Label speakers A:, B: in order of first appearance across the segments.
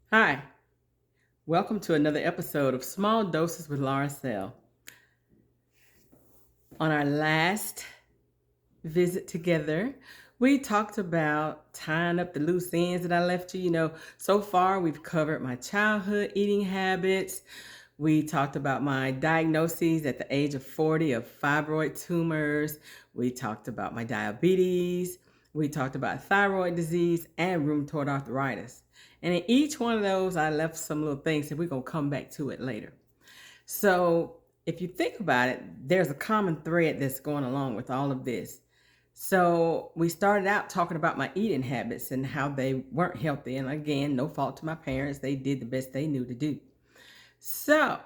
A: Hi, welcome to another episode of Small Doses with Laura Sell. On our last visit together, we talked about tying up the loose ends that I left you. So far we've covered my childhood eating habits. We talked about my diagnoses at the age of 40 of fibroid tumors. We talked about my diabetes. We talked about thyroid disease and rheumatoid arthritis. And in each one of those, I left some little things that we're going to come back to it later. So if you think about it, there's a common thread that's going along with all of this. So we started out talking about my eating habits and how they weren't healthy. And again, no fault to my parents. They did the best they knew to do. So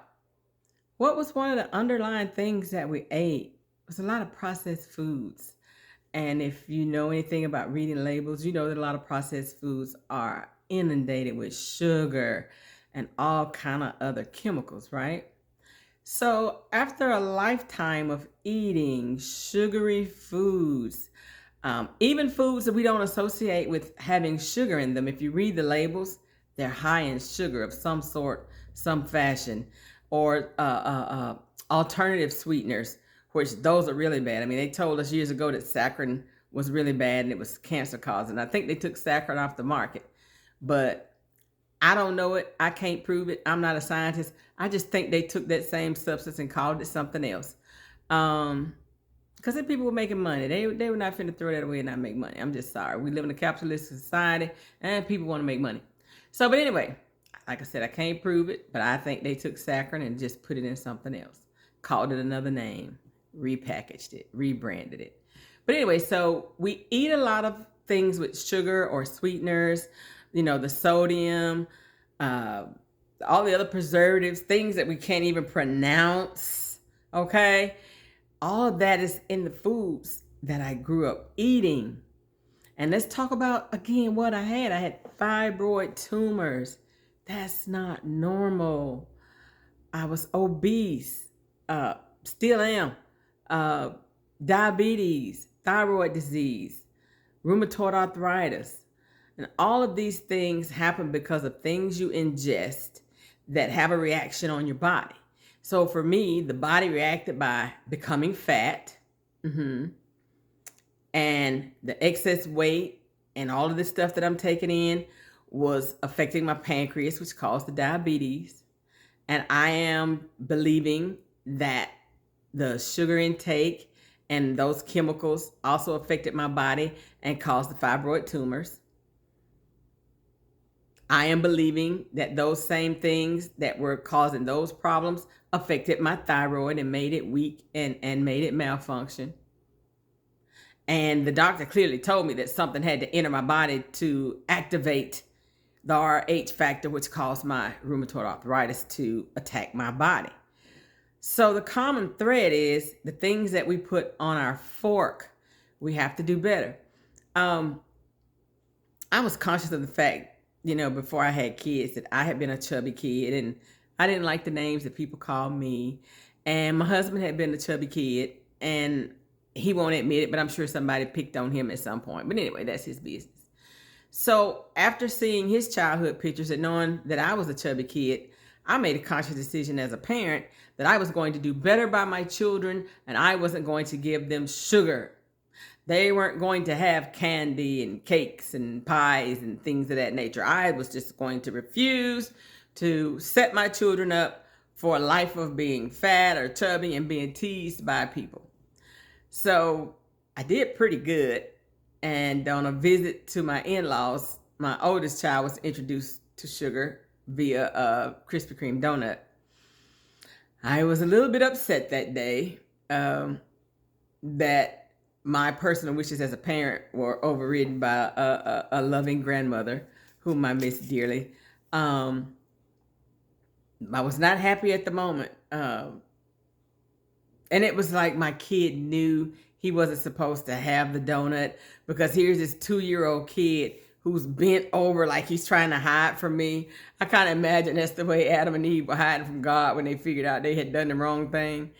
A: what was one of the underlying things that we ate? It was a lot of processed foods. And if you know anything about reading labels, you know that a lot of processed foods are inundated with sugar and all kind of other chemicals, right? So after a lifetime of eating sugary foods, even foods that we don't associate with having sugar in them, if you read the labels, they're high in sugar of some sort, some fashion, or alternative sweeteners, which those are really bad. I mean, they told us years ago that saccharin was really bad and it was cancer causing. I think they took saccharin off the market, but I don't know it. I can't prove it. I'm not a scientist. I just think they took that same substance and called it something else. Because the people were making money. They were not finna throw that away and not make money. I'm just sorry. We live in a capitalist society and people want to make money. So, but anyway, like I said, I can't prove it, but I think they took saccharin and just put it in something else. Called it another name, repackaged it, rebranded it. But anyway, so we eat a lot of things with sugar or sweeteners, the sodium, all the other preservatives, things that we can't even pronounce, okay? All of that is in the foods that I grew up eating. And let's talk about, again, what I had. I had fibroid tumors. That's not normal. I was obese, still am, diabetes, thyroid disease, rheumatoid arthritis. And all of these things happen because of things you ingest that have a reaction on your body. So for me, the body reacted by becoming fat, and the excess weight and all of this stuff that I'm taking in was affecting my pancreas, which caused the diabetes. And I am believing that the sugar intake and those chemicals also affected my body and caused the fibroid tumors. I am believing that those same things that were causing those problems affected my thyroid and made it weak and made it malfunction. And the doctor clearly told me that something had to enter my body to activate the Rh factor, which caused my rheumatoid arthritis to attack my body. So the common thread is the things that we put on our fork, we have to do better. I was conscious of the fact, before I had kids, that I had been a chubby kid and I didn't like the names that people called me. And my husband had been a chubby kid and he won't admit it, but I'm sure somebody picked on him at some point. But anyway, that's his business. So after seeing his childhood pictures and knowing that I was a chubby kid, I made a conscious decision as a parent that I was going to do better by my children and I wasn't going to give them sugar. They weren't going to have candy and cakes and pies and things of that nature. I was just going to refuse to set my children up for a life of being fat or chubby and being teased by people. So I did pretty good. And on a visit to my in-laws, my oldest child was introduced to sugar via a Krispy Kreme donut. I was a little bit upset that day that my personal wishes as a parent were overridden by a loving grandmother whom I miss dearly. I was not happy at the moment. And it was like my kid knew he wasn't supposed to have the donut because here's this 2-year-old kid who's bent over like he's trying to hide from me. I kind of imagine that's the way Adam and Eve were hiding from God when they figured out they had done the wrong thing.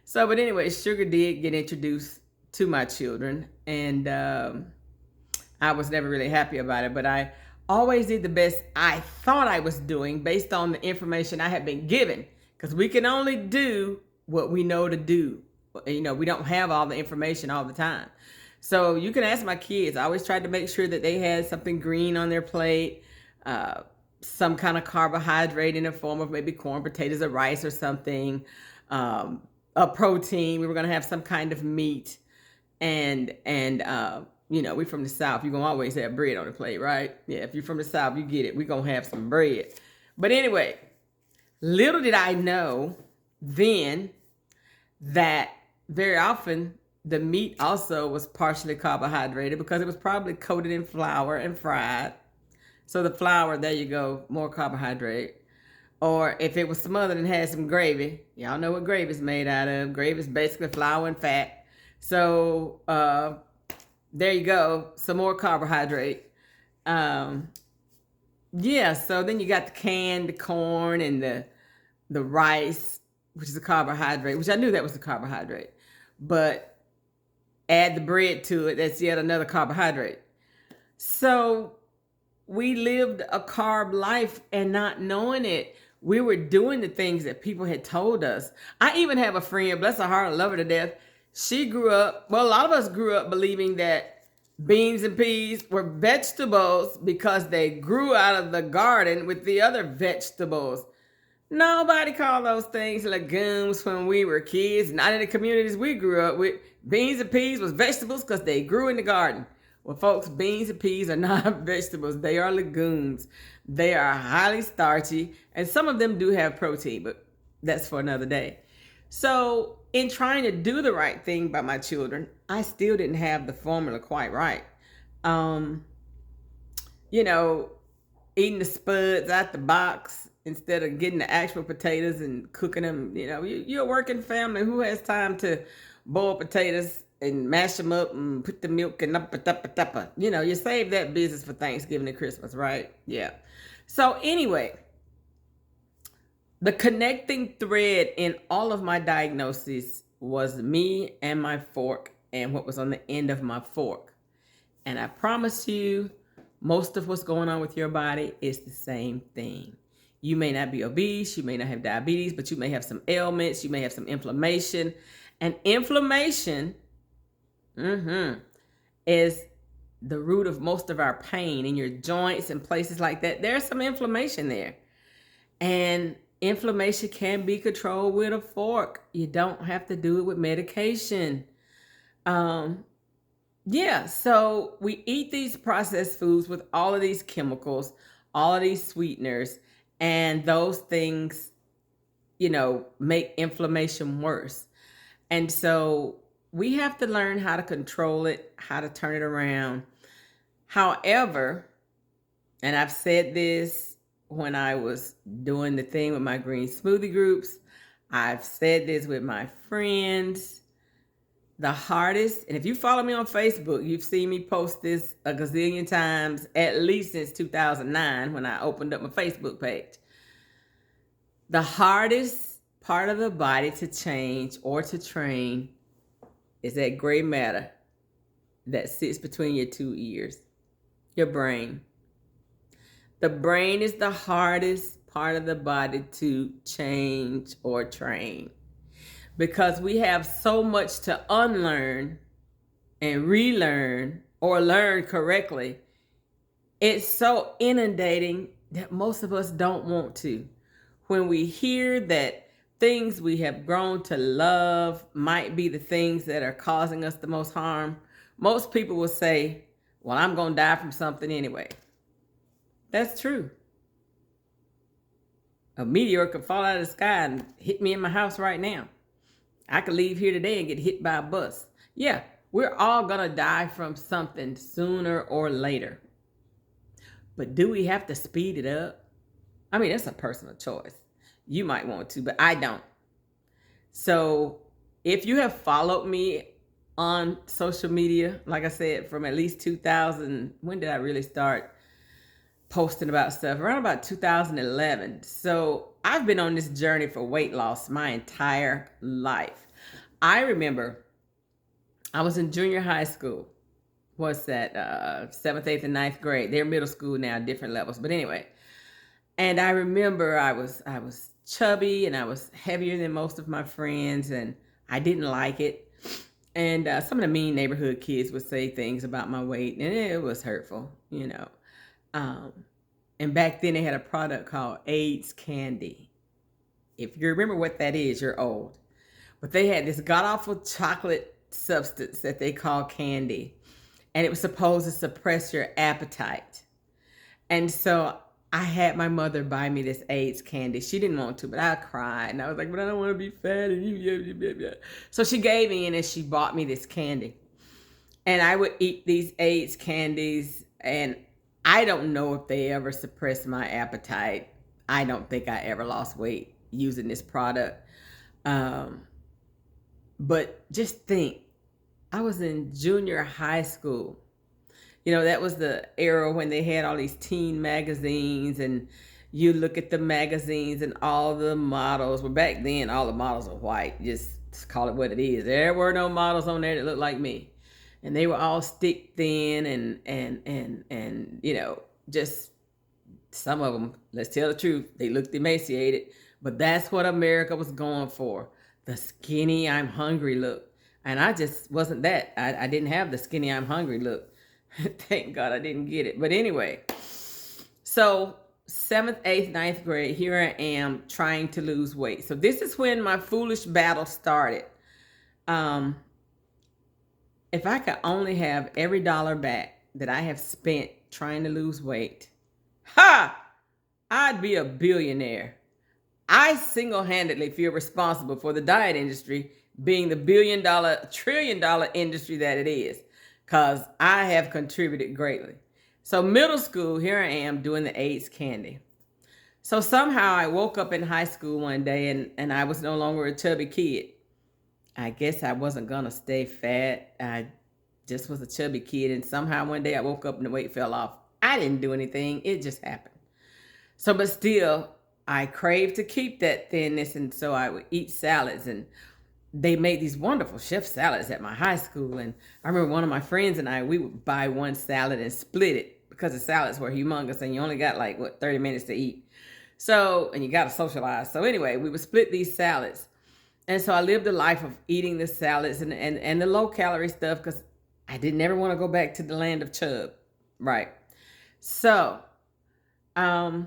A: So, but anyway, sugar did get introduced to my children, and I was never really happy about it. But I always did the best I thought I was doing based on the information I had been given. Because we can only do what we know to do. You know, we don't have all the information all the time. So you can ask my kids. I always tried to make sure that they had something green on their plate, some kind of carbohydrate in the form of maybe corn, potatoes, or rice or something, a protein. We were going to have some kind of meat, and you know, we from the South. You're gonna always have bread on the plate, right? Yeah, if you're from the South, you get it. We're gonna have some bread. But anyway, little did I know then that very often the meat also was partially carbohydrated because it was probably coated in flour and fried. So the flour, there you go, more carbohydrate. Or if it was smothered and had some gravy, y'all know what gravy is made out of. Gravy is basically flour and fat. So there you go, some more carbohydrate. Yeah, so then you got the canned corn and the rice, which is a carbohydrate, which I knew that was a carbohydrate. But add the bread to it, that's yet another carbohydrate. So we lived a carb life and not knowing it. We were doing the things that people had told us. I even have a friend, bless her heart, I love her to death. She grew up, well, a lot of us grew up believing that beans and peas were vegetables because they grew out of the garden with the other vegetables. Nobody called those things legumes when we were kids. Not in the communities we grew up with. Beans and peas was vegetables because they grew in the garden. Well, folks, beans and peas are not vegetables. They are legumes. They are highly starchy, and some of them do have protein, but that's for another day. So in trying to do the right thing by my children, I still didn't have the formula quite right. You know, eating the spuds out the box instead of getting the actual potatoes and cooking them. You know, you're a working family. Who has time to boil potatoes and mash them up and put the milk and up? You know, you save that business for Thanksgiving and Christmas, right? Yeah. So anyway, the connecting thread in all of my diagnoses was me and my fork and what was on the end of my fork. And I promise you, most of what's going on with your body is the same thing. You may not be obese, you may not have diabetes, but you may have some ailments, you may have some inflammation. And inflammation is the root of most of our pain in your joints and places like that. There's some inflammation there. And inflammation can be controlled with a fork. You don't have to do it with medication. Yeah, so we eat these processed foods with all of these chemicals, all of these sweeteners, and those things, you know, make inflammation worse. And so we have to learn how to control it, how to turn it around. However, and I've said this when I was doing the thing with my green smoothie groups, I've said this with my friends. The hardest, and if you follow me on Facebook, you've seen me post this a gazillion times, at least since 2009 when I opened up my Facebook page. The hardest part of the body to change or to train is that gray matter that sits between your two ears, your brain. The brain is the hardest part of the body to change or train, because we have so much to unlearn and relearn or learn correctly. It's so inundating that most of us don't want to. When we hear that things we have grown to love might be the things that are causing us the most harm, most people will say, well, I'm going to die from something anyway. That's true. A meteor could fall out of the sky and hit me in my house right now. I could leave here today and get hit by a bus. Yeah, we're all going to die from something sooner or later. But do we have to speed it up? I mean, that's a personal choice. You might want to, but I don't. So if you have followed me on social media, like I said, from at least 2000, when did I really start posting about stuff? Around about 2011. So I've been on this journey for weight loss my entire life. I remember I was in junior high school what's that? Seventh, eighth, and ninth grade. They're middle school now, different levels. But anyway, and I remember I was chubby and I was heavier than most of my friends, and I didn't like it. And some of the mean neighborhood kids would say things about my weight, and it was hurtful. Um, and back then they had a product called AIDS candy. If you remember what that is, you're old. But they had this god awful chocolate substance that they call candy, and it was supposed to suppress your appetite. And so I had my mother buy me this AIDS candy. She didn't want to, but I cried. And I was like, but I don't want to be fat. And so she gave in and she bought me this candy. And I would eat these AIDS candies. And I don't know if they ever suppressed my appetite. I don't think I ever lost weight using this product. Um, but just think, I was in junior high school. That was the era when they had all these teen magazines, and you look at the magazines and all the models. Well, back then, all the models were white. Just call it what it is. There were no models on there that looked like me. And they were all stick thin and just some of them, let's tell the truth, they looked emaciated. But that's what America was going for. The skinny, I'm hungry look. And I just wasn't that. I didn't have the skinny, I'm hungry look. Thank God I didn't get it. But anyway, so seventh, eighth, ninth grade, here I am trying to lose weight. So this is when my foolish battle started. If I could only have every dollar back that I have spent trying to lose weight, I'd be a billionaire. I single-handedly feel responsible for the diet industry being the billion-dollar, trillion-dollar industry that it is, because I have contributed greatly. So middle school, here I am doing the AIDS candy. So somehow I woke up in high school one day and I was no longer a chubby kid. I guess I wasn't going to stay fat. I just was a chubby kid. And somehow one day I woke up and the weight fell off. I didn't do anything. It just happened. So, but still, I craved to keep that thinness. And so I would eat salads, and they made these wonderful chef salads at my high school. And I remember one of my friends and we would buy one salad and split it because the salads were humongous and you only got 30 minutes to eat. So, and you got to socialize. So anyway, we would split these salads. And so I lived a life of eating the salads and the low calorie stuff because I didn't ever want to go back to the land of chub. Right. So, I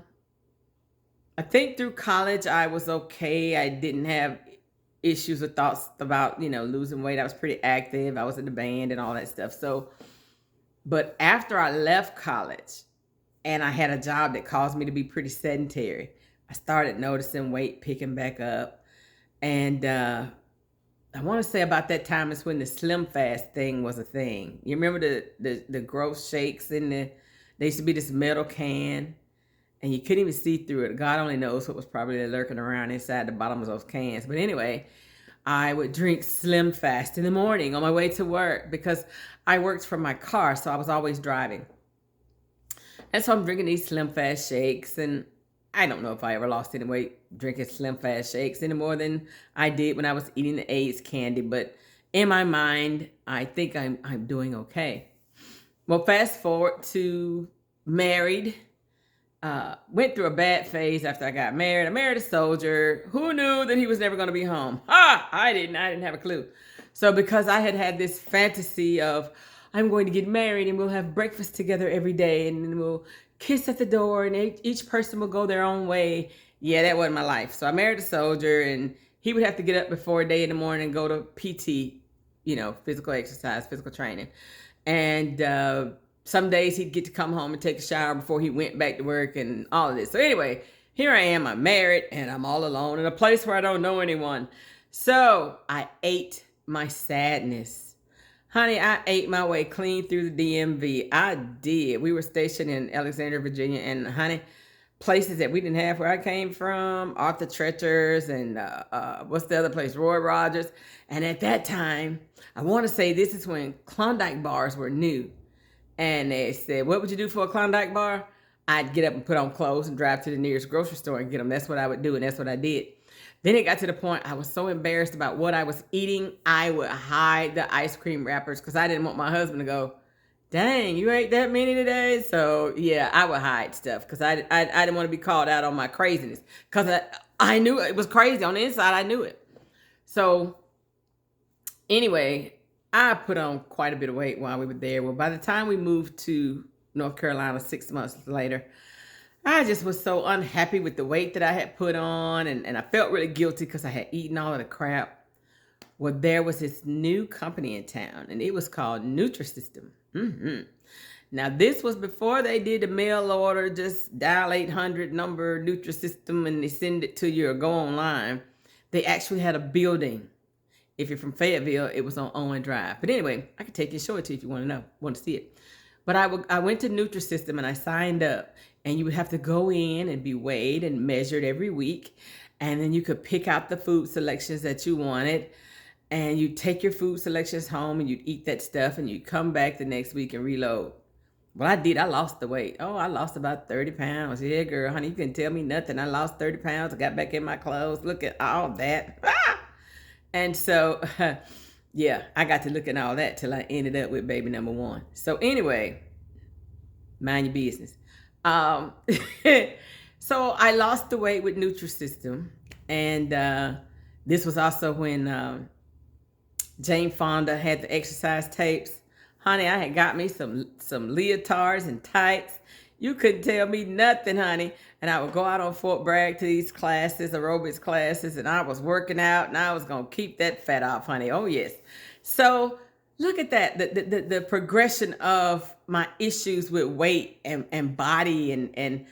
A: think through college I was okay. I didn't have issues or thoughts about, losing weight. I was pretty active. I was in the band and all that stuff. So, but after I left college and I had a job that caused me to be pretty sedentary, I started noticing weight picking back up. And I want to say about that time is when the Slim Fast thing was a thing. You remember the growth shakes they used to be this metal can, and you couldn't even see through it. God only knows what was probably lurking around inside the bottom of those cans. But anyway, I would drink Slim Fast in the morning on my way to work because I worked from my car, so I was always driving. And so I'm drinking these Slim Fast shakes, and I don't know if I ever lost any weight drinking Slim Fast shakes any more than I did when I was eating the AIDS candy. But in my mind, I think I'm doing okay. Well, fast forward to married. Went through a bad phase after I got married. I married a soldier. Who knew that he was never going to be home? I didn't have a clue. So because I had this fantasy of I'm going to get married and we'll have breakfast together every day and then we'll kiss at the door and each person will go their own way. Yeah, that wasn't my life. So I married a soldier, and he would have to get up before a day in the morning and go to PT, physical exercise, physical training. And some days he'd get to come home and take a shower before he went back to work and all of this. So anyway, here I am, I'm married and I'm all alone in a place where I don't know anyone. So I ate my sadness. Honey, I ate my way clean through the DMV. I did. We were stationed in Alexandria, Virginia, and honey, places that we didn't have where I came from, Arthur Treacher's and what's the other place? Roy Rogers. And at that time, I want to say this is when Klondike bars were new. And they said, what would you do for a Klondike bar? I'd get up and put on clothes and drive to the nearest grocery store and get them. That's what I would do, and that's what I did. Then it got to the point I was so embarrassed about what I was eating, I would hide the ice cream wrappers because I didn't want my husband to go, Dang, you ate that many today? So yeah, I would hide stuff because I didn't want to be called out on my craziness because I knew it was crazy on the inside. I knew it. So anyway, I put on quite a bit of weight while we were there. Well, by the time we moved to North Carolina 6 months later, I just was so unhappy with the weight that I had put on, and I felt really guilty because I had eaten all of the crap. Well, there was this new company in town, and it was called Nutrisystem. Now, this was before they did the mail order, just dial 800 number Nutrisystem, and they send it to you or go online. They actually had a building. If you're from Fayetteville, it was on Owen Drive. But anyway, I could take you and show it to you if you want to see it. But I went to Nutrisystem and I signed up, and you would have to go in and be weighed and measured every week, and then you could pick out the food selections that you wanted, and you take your food selections home and you'd eat that stuff, and you'd come back the next week and reload. Well, I did. I lost the weight. Oh, I lost about 30 pounds. Yeah, girl, honey, you can tell me nothing. I lost 30 pounds. I got back in my clothes. Look at all that. And so, yeah, I got to look at all that till I ended up with baby number one. So anyway, mind your business. Um, so I lost the weight with Nutrisystem. And this was also when Jane Fonda had the exercise tapes. Honey, I had got me some leotards and tights. You couldn't tell me nothing, honey. And I would go out on Fort Bragg to these classes, aerobics classes, and I was working out, and I was going to keep that fat off, honey. Oh, yes. So look at that, the progression of my issues with weight and body,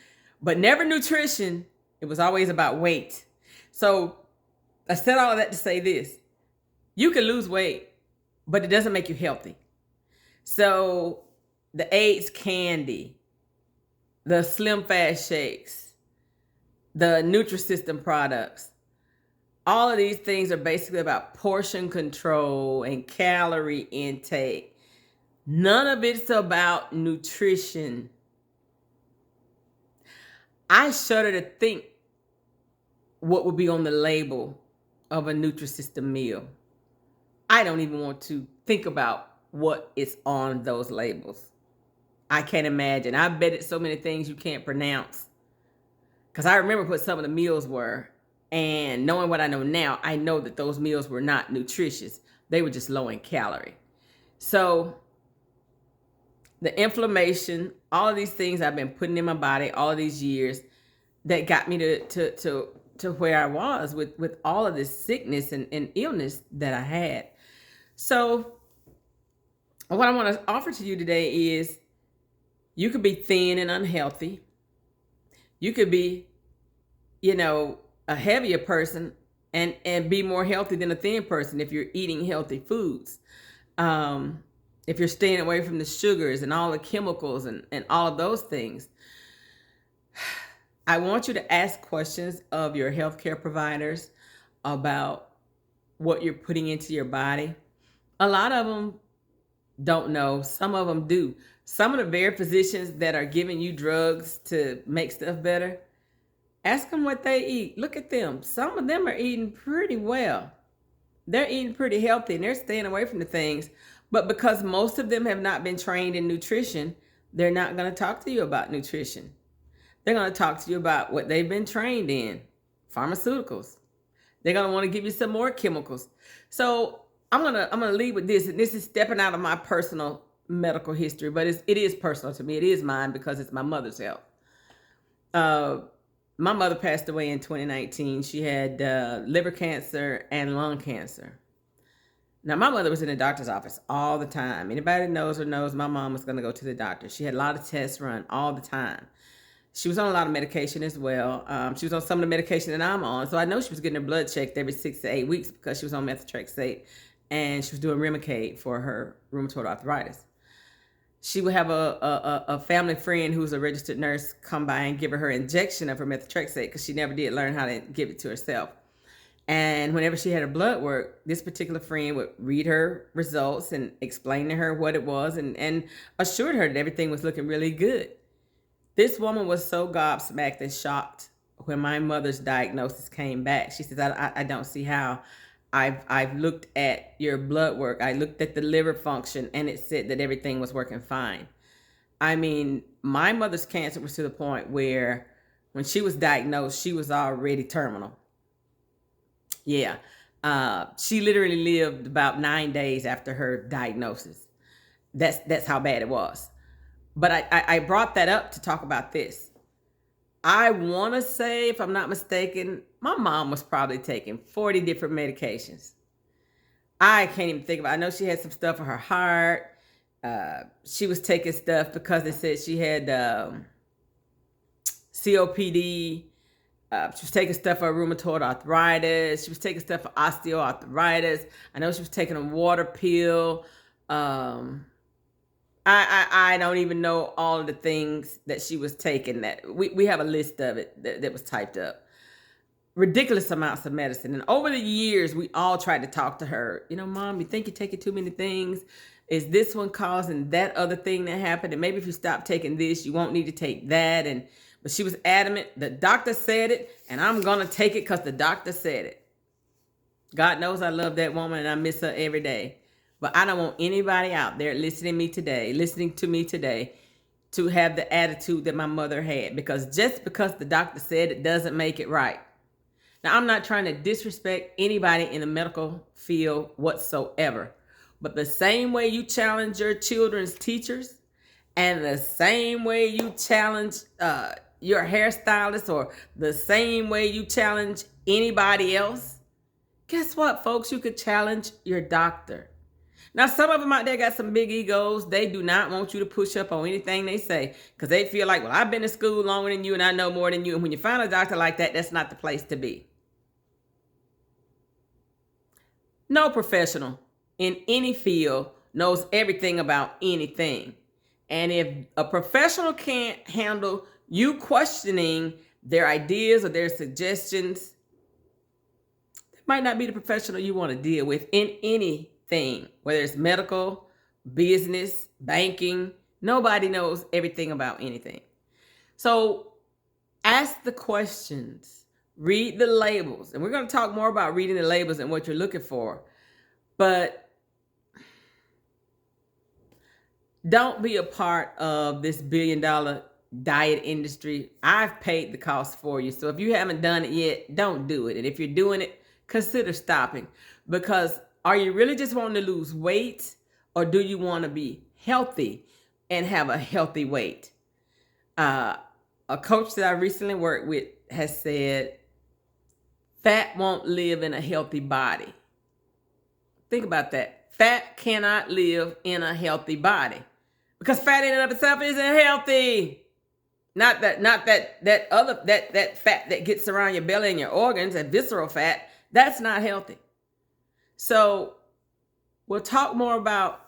A: but never nutrition. It was always about weight. So I said all of that to say this. You can lose weight, but it doesn't make you healthy. So the AIDS candy, the Slim Fast shakes, the Nutrisystem products, all of these things are basically about portion control and calorie intake. None of it's about nutrition. I shudder to think what would be on the label of a Nutrisystem meal. I don't even want to think about what is on those labels. I can't imagine. I bet it's so many things you can't pronounce. Because I remember what some of the meals were. And knowing what I know now, I know that those meals were not nutritious. They were just low in calorie. So the inflammation, all of these things I've been putting in my body all of these years that got me to where I was with all of this sickness and illness that I had. So what I want to offer to you today is you could be thin and unhealthy. You could be, a heavier person and be more healthy than a thin person if you're eating healthy foods. If you're staying away from the sugars and all the chemicals and all of those things. I want you to ask questions of your healthcare providers about what you're putting into your body. A lot of them don't know. Some of them do. Some of the very physicians that are giving you drugs to make stuff better, ask them what they eat. Look at them. Some of them are eating pretty well. They're eating pretty healthy and they're staying away from the things. But because most of them have not been trained in nutrition, they're not going to talk to you about nutrition. They're going to talk to you about what they've been trained in, pharmaceuticals. They're going to want to give you some more chemicals. So I'm gonna lead with this, and this is stepping out of my personal medical history, but it is personal to me. It is mine because it's my mother's health. My mother passed away in 2019. She had liver cancer and lung cancer. Now, my mother was in the doctor's office all the time. Anybody that knows her knows my mom was going to go to the doctor. She had a lot of tests run all the time. She was on a lot of medication as well. She was on some of the medication that I'm on. So I know she was getting her blood checked every 6 to 8 weeks because she was on methotrexate and she was doing Remicade for her rheumatoid arthritis. She would have a family friend who's a registered nurse come by and give her injection of her methotrexate because she never did learn how to give it to herself. And whenever she had her blood work, this particular friend would read her results and explain to her what it was and assured her that everything was looking really good. This woman was so gobsmacked and shocked when my mother's diagnosis came back. She says, I don't see how I've looked at your blood work. I looked at the liver function, and it said that everything was working fine. I mean, my mother's cancer was to the point where when she was diagnosed, she was already terminal. Yeah. She literally lived about 9 days after her diagnosis. That's how bad it was. But I brought that up to talk about this. I want to say, if I'm not mistaken, my mom was probably taking 40 different medications. I can't even think about it. I know she had some stuff for her heart. She was taking stuff because they said she had COPD. She was taking stuff for rheumatoid arthritis. She was taking stuff for osteoarthritis. I know she was taking a water pill. I don't even know all of the things that she was taking. That we have a list of it that was typed up. Ridiculous amounts of medicine. And over the years, we all tried to talk to her. You know, Mom, you think you're taking too many things? Is this one causing that other thing that happened? And maybe if you stop taking this, you won't need to take that. But she was adamant. The doctor said it, and I'm going to take it because the doctor said it. God knows I love that woman, and I miss her every day. But I don't want anybody out there listening to me today, to have the attitude that my mother had. Because just because the doctor said it doesn't make it right. Now, I'm not trying to disrespect anybody in the medical field whatsoever. But the same way you challenge your children's teachers, and the same way you challenge your hairstylist, or the same way you challenge anybody else, guess what, folks? You could challenge your doctor. Now, some of them out there got some big egos. They do not want you to push up on anything they say because they feel like, well, I've been to school longer than you and I know more than you. And when you find a doctor like that, that's not the place to be. No professional in any field knows everything about anything. And if a professional can't handle you questioning their ideas or their suggestions, that might not be the professional you want to deal with in anything, whether it's medical, business, banking. Nobody knows everything about anything. So ask the questions, read the labels. And we're going to talk more about reading the labels and what you're looking for. But don't be a part of this billion-dollar diet industry. I've paid the cost for you. So if you haven't done it yet, don't do it. And if you're doing it, consider stopping. Because are you really just wanting to lose weight, or do you want to be healthy and have a healthy weight? A coach that I recently worked with has said, fat won't live in a healthy body. Think about that. Fat cannot live in a healthy body because fat in and of itself isn't healthy. Not that fat that gets around your belly and your organs, that visceral fat, that's not healthy. So we'll talk more about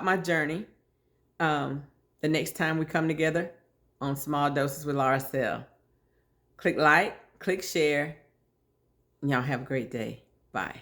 A: my journey the next time we come together on Small Doses with Laura Sell. Click like, click share, and y'all have a great day. Bye.